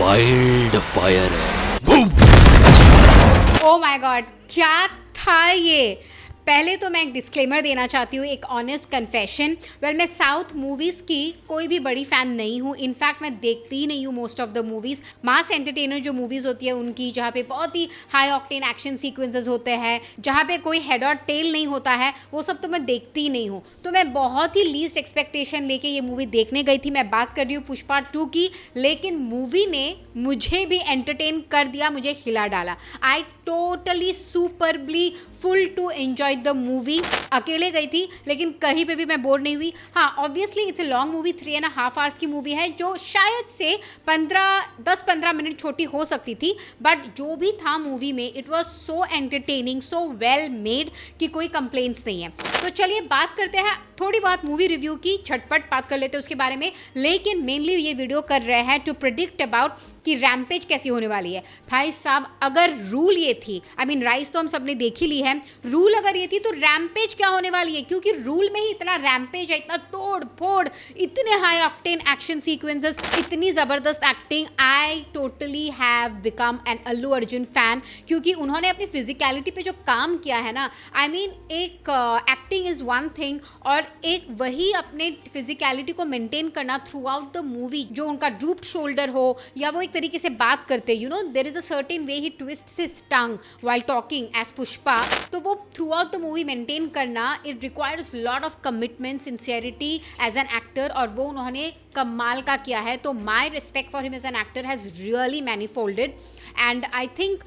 Wild fire है। Oh my God, क्या था ये? पहले तो मैं एक डिस्क्लेमर देना चाहती हूँ, एक ऑनेस्ट कन्फेशन। मैं साउथ मूवीज़ की कोई भी बड़ी फ़ैन नहीं हूँ। इनफैक्ट मैं देखती ही नहीं हूँ most of the movies. Mass entertainer जो मूवीज़ होती है उनकी, जहाँ पे बहुत ही हाई ऑक्टेन एक्शन सीक्वेंसेस होते हैं, जहाँ पे कोई हेड और टेल नहीं होता है, वो सब तो मैं देखती ही नहीं हूँ। तो मैं बहुत ही लीस्ट एक्सपेक्टेशन लेके ये मूवी देखने गई थी। मैं बात कर रही हूँ पुष्पा 2 की, लेकिन मूवी ने मुझे भी एंटरटेन कर दिया, मुझे हिला डाला। I totally superbly full to enjoy the movie. अकेले गई थी लेकिन कहीं पे भी मैं बोर नहीं हुई। हाँ, obviously it's a long movie, 3.5 hours की मूवी है, जो शायद से 10-15 मिनट छोटी हो सकती थी, बट जो भी था मूवी में it was so entertaining, so well made कि कोई कंप्लेंट्स नहीं है। तो चलिए बात करते हैं थोड़ी बहुत मूवी रिव्यू की, झटपट बात कर लेते हैं उसके बारे में। लेकिन मेनली ये वीडियो कर रहे हैं टू प्रिडिक्ट अबाउट कि रैम्पेज कैसी होने वाली है। भाई साहब, अगर रूल ये थी, आई मीन राइस तो हम सबने देख ही ली है, रूल अगर ये थी तो रैम्पेज क्या होने वाली है? क्योंकि रूल में ही इतना रैम्पेज है, इतना तोड़ फोड़, इतने हाई ऑक्टेन एक्शन सीक्वेंसेस, इतनी ज़बरदस्त acting. I totally have become an Allu Arjun fan, क्योंकि उन्होंने अपनी फिजिकलिटी पे जो काम किया है ना, आई मीन एक एक्टिंग इज़ वन थिंग, और एक वही अपने फिजिकलिटी को मेंटेन करना थ्रू आउट द मूवी, जो उनका ड्रूप्ड शोल्डर हो या वो एक तरीके से बात करते, you know there is a certain way he twists his tongue while talking as Pushpa, तो वो throughout the movie maintain करना, it requires lot of commitment, sincerity as an actor, और वो उन्होंने कमाल का किया है। तो my respect for him as an actor has really manifolded. And I think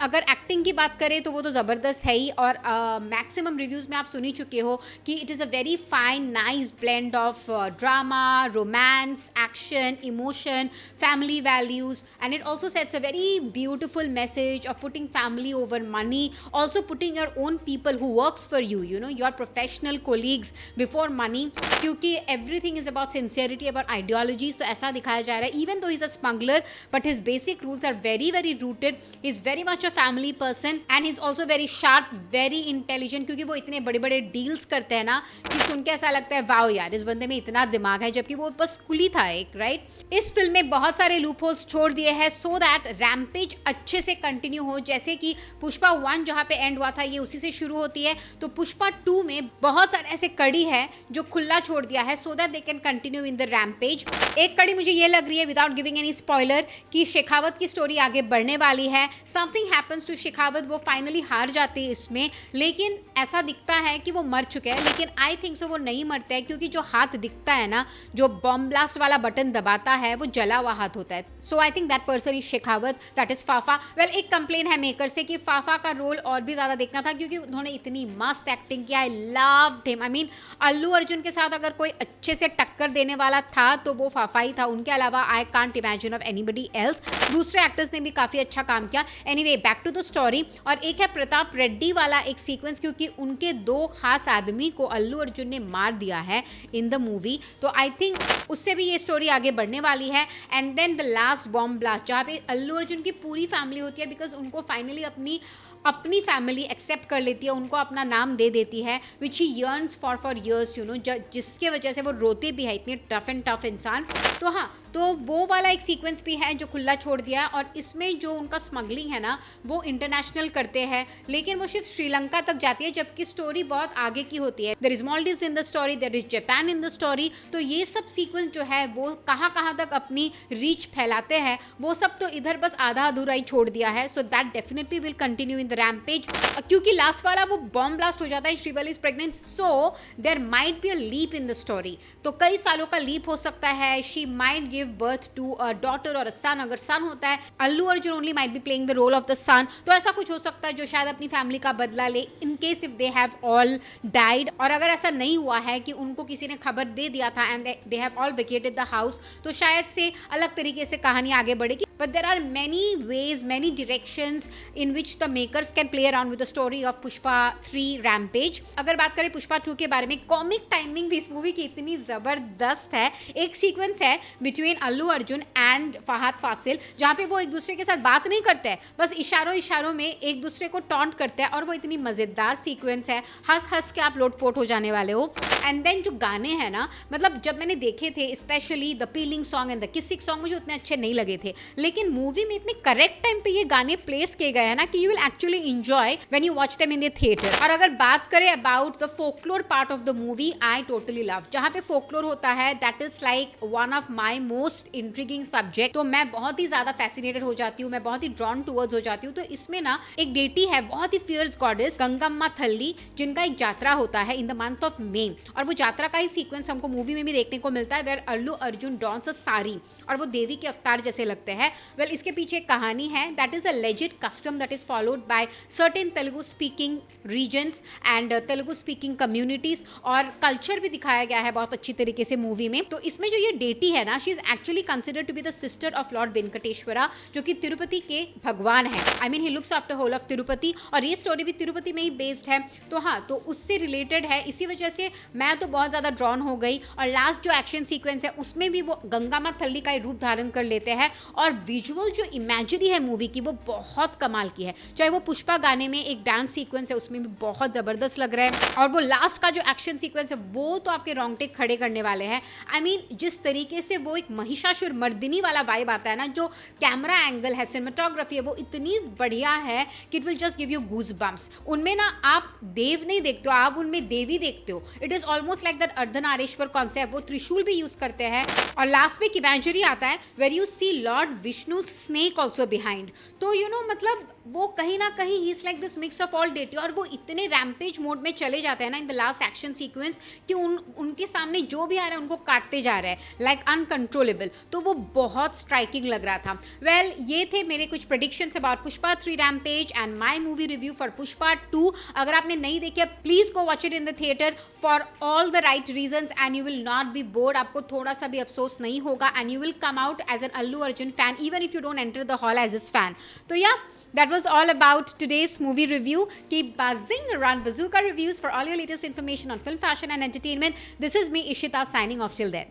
अगर एक्टिंग की बात करें तो वो तो ज़बरदस्त है ही, और मैक्सिमम रिव्यूज़ में आप सुन ही चुके हो कि it is a very fine nice blend of drama, romance, action, emotion, family values, and it also sets a very beautiful message of putting family over money, also putting your own people who works for you, you know, your professional colleagues before money, क्योंकि everything is about sincerity, about ideologies। तो ऐसा दिखाया जा रहा है, even though he's a smuggler but his basic rules are very very rooted, he's very much a family person, and he's also very sharp, very intelligent, क्योंकि वो इतने बड़े बड़े डील्स करते हैं ना कि सुन के ऐसा लगता है वाओ यार, इस बंदे में इतना दिमाग है, जबकि वो बस कुली था एक, राइट। इस फिल्म में बहुत सारे लूप होल्स छोड़ दिए हैं सो दैट रैम्पेज अच्छे से कंटिन्यू हो। जैसे कि पुष्पा 1 जहाँ पे एंड हुआ था, ये उसी से शुरू होती है, तो पुष्पा 2 में बहुत सारे ऐसे कड़ी है जो खुला छोड़ दिया है so that they can continue in the rampage. एक कड़ी मुझे ये लग रही है, विदाउट गिविंग एनी स्पॉइलर, कि शेखावत की स्टोरी आगे बढ़ने वाली है। समथिंग हैपन्स टू शेखावत, वो फाइनली हार जाते हैं इसमें, लेकिन ऐसा दिखता है कि वो मर चुके हैं, लेकिन आई थिंक सो वो नहीं मरते हैं, क्योंकि जो हाथ दिखता है ना, जो बॉम्ब ब्लास्ट वाला बटन दबाता है, वो जला हुआ हाथ होता है। So I think that person is Shekhawat, that is Fafa. Well, एक कंप्लेन है मेकर से कि फाफा का रोल और भी ज़्यादा देखना था, क्योंकि उन्होंने इतनी मस्त एक्टिंग किया। I loved him. I mean Allu Arjun के साथ अगर कोई अच्छे से टक्कर देने वाला था तो वो फाफा ही था। उनके अलावा I can't imagine of anybody else. दूसरे एक्टर्स ने भी काफ़ी अच्छा काम किया। Anyway, back to the story. और एक है प्रताप रेड्डी वाला एक सीक्वेंस, क्योंकि उनके 2 खास आदमी को अल्लू अर्जुन ने मार दिया है इन द मूवी, तो आई थिंक उससे भी ये स्टोरी आगे बढ़ने वाली है। And then the last bomb blast, जहाँ पे अल्लू अर्जुन की पूरी फैमिली होती है, बिकॉज उनको फाइनली अपनी फैमिली एक्सेप्ट कर लेती है, उनको अपना नाम दे देती है, which he yearns for years, you know, जिसके वजह से वो रोते भी है, इतने टफ एंड टफ इंसान। तो हाँ, तो वो वाला एक सीक्वेंस भी है जो खुला छोड़ दिया है। और इसमें जो उनका स्मगलिंग है ना, वो इंटरनेशनल करते हैं, लेकिन वो सिर्फ श्रीलंका तक जाती है, जबकि स्टोरी बहुत आगे की होती है। There is Maldives in the story, there is Japan in the story. तो ये सब सीक्वेंस जो है वो कहाँ कहाँ तक अपनी रीच फैलाते हैं, वो सब तो इधर बस आधा अधूरा ही छोड़ दिया है। So that definitely will continue in the rampage, क्योंकि लास्ट वाला वो बॉम्ब ब्लास्ट हो जाता है, Srivalli is pregnant, so there might be a leap in the story. तो कई सालों का लीप हो सकता है। She might give birth to a daughter और अ सन। अगर सन होता है, Allu Arjun only might be playing the role of the son. तो ऐसा कुछ हो सकता है जो शायद अपनी फैमिली का बदला ले, in case if they have all died. और अगर ऐसा नहीं हुआ है कि उनको किसी ने खबर दे दिया था and they have all vacated the house, तो शायद से अलग तरीके से कहानी आगे बढ़ेगी। but there are many ways, many directions in which the makers can play around with the story of Pushpa 3 Rampage. अगर बात करें पुष्पा 2 के बारे में, कॉमिक टाइमिंग भी इस मूवी की इतनी ज़बरदस्त है. एक सीक्वेंस है बिटवीन अल्लू अर्जुन एंड फहद फासिल जहाँ पे वो एक दूसरे के साथ बात नहीं करते हैं, बस इशारों इशारों में एक दूसरे को टॉन्ट करते हैं, और वो इतनी मज़ेदार सीक्वेंस है, हंस हंस के आप लोटपोट हो जाने वाले हो. एंड देन जो गाने हैं ना, मतलब जब मैंने देखे थे specially the feeling song and the kissing song मुझे उतने अच्छे नहीं लगे थे, लेकिन मूवी में इतने करेक्ट टाइम पे ये गाने प्लेस किए गए हैं ना कि you will actually enjoy when you watch them in the theatre. और अगर बात करें about the folklore part of the movie, I totally love. जहाँ पे फोकलोर होता है that is like one of my most intriguing subject. तो मैं बहुत ही ज़्यादा फैसिनेटेड हो जाती हूँ, मैं बहुत ही ड्रॉन टूवर्ड्स हो जाती हूँ. तो इसमें ना एक डेटी है बहुत ही फियर्स गॉडेस गंगम्मा थल्ली, जिनका एक यात्रा होता है in the month of May, और वो यात्रा का ही सीक्वेंस हमको मूवी में भी देखने को मिलता है वेयर अल्लू अर्जुन डॉन्स अ साड़ी और वो देवी के अवतार जैसे लगते हैं. वेल इसके पीछे एक कहानी है. That is a legit custom that is followed by certain Telugu speaking regions and Telugu speaking communities, और कल्चर भी दिखाया गया है बहुत अच्छी तरीके से मूवी में. तो इसमें जो ये डेटी है ना, she is actually considered to be the sister of lord Venkateswara, जो कि तिरुपति के भगवान है. I mean he looks after whole of Tirupati, और ये स्टोरी भी तिरुपति में ही बेस्ड है. तो हाँ, तो उससे रिलेटेड है. इसी वजह से मैं तो बहुत ज़्यादा ड्रॉन हो गई. और लास्ट जो एक्शन सीक्वेंस है उसमें भी वो गंगामा थल्ली का रूप धारण कर लेते हैं, और विजुअल जो इमेजरी है मूवी की वो बहुत कमाल की है. चाहे वो पुष्पा गाने में एक डांस सीक्वेंस है उसमें भी बहुत ज़बरदस्त लग रहा है, और वो लास्ट का जो एक्शन सीक्वेंस है वो तो आपके रोंगटे खड़े करने वाले हैं. आई मीन जिस तरीके से वो एक महिषासुर मर्दिनी वाला वाइब आता है ना, जो कैमरा एंगल है, सिनेमेटोग्राफी है, वो इतनी बढ़िया है कि it will just give you goose bumps. उनमें ना आप देव नहीं देखते हो, आप उनमें देवी देखते हो. It is almost like that Ardhanarishvara concept. वो त्रिशूल भी यूज़ करते हैं, और लास्ट में एक इमेजरी आता है where you see lord Vishnu snake also behind. तो यू नो मतलब वो कहीं ना कहीं ही is like this mix of all deity, और वो इतने रैम्पेज मोड में चले जाते हैं ना in the last action sequence कि उनके सामने जो भी आ रहा है उनको काटते जा रहे हैं लाइक अनकंट्रोलेबल. तो वो बहुत स्ट्राइकिंग लग रहा था. वेल ये थे मेरे कुछ predictions about Pushpa 3 rampage and my movie review for Pushpa 2. अगर आपने नहीं देखी please go watch it in the theatre for all the right reasons and you will not be bored. आपको थोड़ा सा भी अफसोस नहीं होगा, and you will come out as an Allu Arjun fan even if you don't enter the hall as his fan. तो या that was all about today's movie review. Keep buzzing around Bazooka Reviews for all your latest information on film, fashion and entertainment. This is me, Ishita, signing off till then.